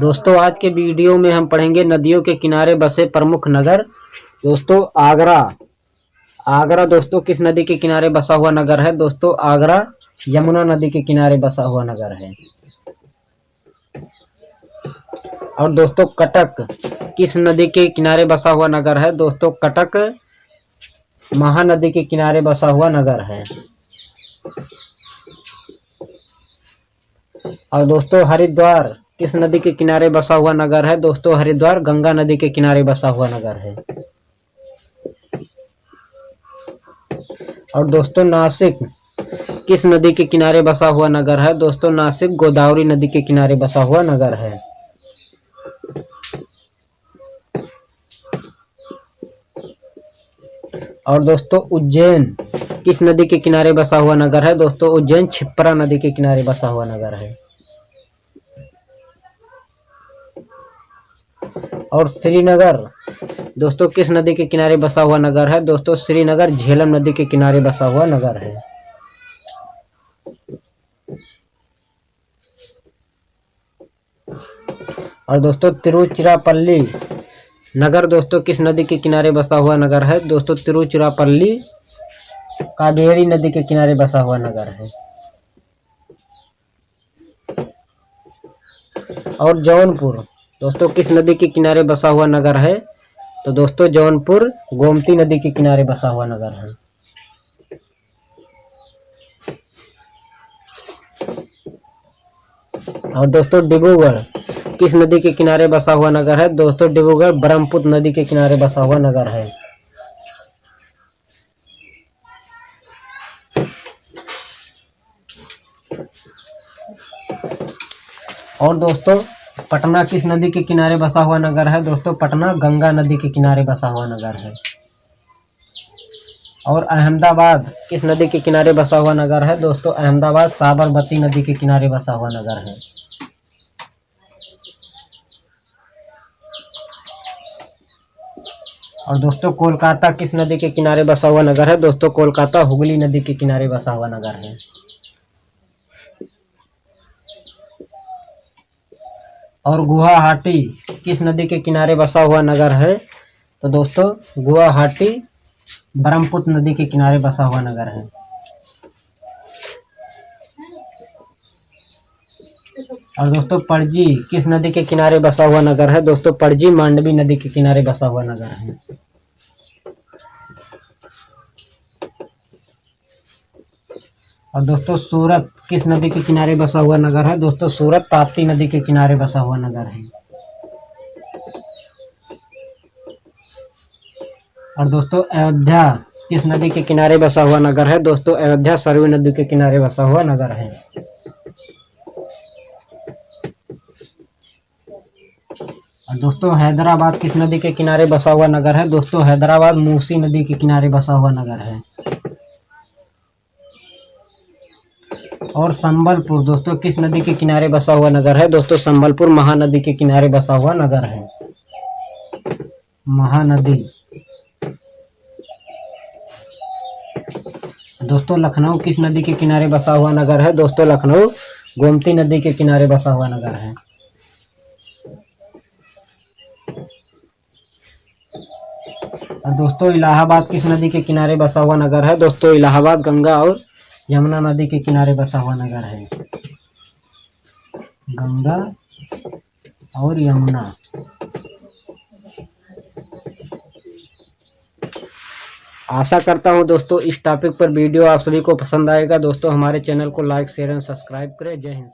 दोस्तों आज के वीडियो में हम पढ़ेंगे नदियों के किनारे बसे प्रमुख नगर। दोस्तों आगरा दोस्तों किस नदी के किनारे बसा हुआ नगर है? दोस्तों आगरा यमुना नदी के किनारे बसा हुआ नगर है। और दोस्तों कटक किस नदी के किनारे बसा हुआ नगर है? दोस्तों कटक महानदी के किनारे बसा हुआ नगर है। और दोस्तों हरिद्वार किस नदी के किनारे बसा हुआ नगर है? दोस्तों हरिद्वार गंगा नदी के किनारे बसा हुआ नगर है। और दोस्तों नासिक किस नदी के किनारे बसा हुआ नगर है? दोस्तों नासिक गोदावरी नदी के किनारे बसा हुआ नगर है। और दोस्तों उज्जैन किस नदी के किनारे बसा हुआ नगर है? दोस्तों उज्जैन क्षिप्रा नदी के किनारे बसा हुआ नगर है। और श्रीनगर दोस्तों किस नदी के किनारे बसा हुआ नगर है? दोस्तों श्रीनगर झेलम नदी के किनारे बसा हुआ नगर है। और दोस्तों तिरुचिरापल्ली नगर दोस्तों किस नदी के किनारे बसा हुआ नगर है? दोस्तों तिरुचिरापल्ली कावेरी नदी के किनारे बसा हुआ नगर है। और जौनपुर दोस्तों किस नदी के किनारे बसा हुआ नगर है? तो दोस्तों जौनपुर गोमती नदी के किनारे बसा हुआ नगर है। और दोस्तों डिब्रूगढ़ किस नदी के किनारे बसा हुआ नगर है? दोस्तों डिब्रूगढ़ ब्रह्मपुत्र नदी के किनारे बसा हुआ नगर है। और दोस्तों पटना किस नदी के किनारे बसा हुआ नगर है? दोस्तों पटना गंगा नदी के किनारे बसा हुआ नगर है। और अहमदाबाद किस नदी के किनारे बसा हुआ नगर है? दोस्तों अहमदाबाद साबरमती नदी के किनारे बसा हुआ नगर है। और दोस्तों कोलकाता किस नदी के किनारे बसा हुआ नगर है? दोस्तों कोलकाता हुगली नदी के किनारे बसा हुआ नगर है। और गुवाहाटी किस नदी के किनारे बसा हुआ नगर है? तो दोस्तों गुवाहाटी ब्रह्मपुत्र नदी के किनारे बसा हुआ नगर है। और दोस्तों पणजी किस नदी के किनारे बसा हुआ नगर है? दोस्तों पणजी मांडवी नदी के किनारे बसा हुआ नगर है। और दोस्तों सूरत किस नदी के किनारे बसा हुआ नगर है? दोस्तों सूरत ताप्ती नदी के किनारे बसा हुआ नगर है। और दोस्तों अयोध्या किस नदी के किनारे बसा हुआ नगर है? दोस्तों अयोध्या सरयू नदी के किनारे बसा हुआ नगर है। और दोस्तों हैदराबाद किस नदी के किनारे बसा हुआ नगर है? दोस्तों हैदराबाद मूसी नदी के किनारे बसा हुआ नगर है। और संबलपुर दोस्तों किस नदी के किनारे बसा हुआ नगर है? दोस्तों संबलपुर महानदी के किनारे बसा हुआ नगर है। महानदी। दोस्तों लखनऊ किस नदी के किनारे बसा हुआ नगर है? दोस्तों लखनऊ गोमती नदी के किनारे बसा हुआ नगर है। और दोस्तों इलाहाबाद किस नदी के किनारे बसा हुआ नगर है? दोस्तों इलाहाबाद गंगा और यमुना नदी के किनारे बसा हुआ नगर है। गंगा और यमुना। आशा करता हूं दोस्तों इस टॉपिक पर वीडियो आप सभी को पसंद आएगा। दोस्तों हमारे चैनल को लाइक शेयर एंड सब्सक्राइब करें। जय हिंद।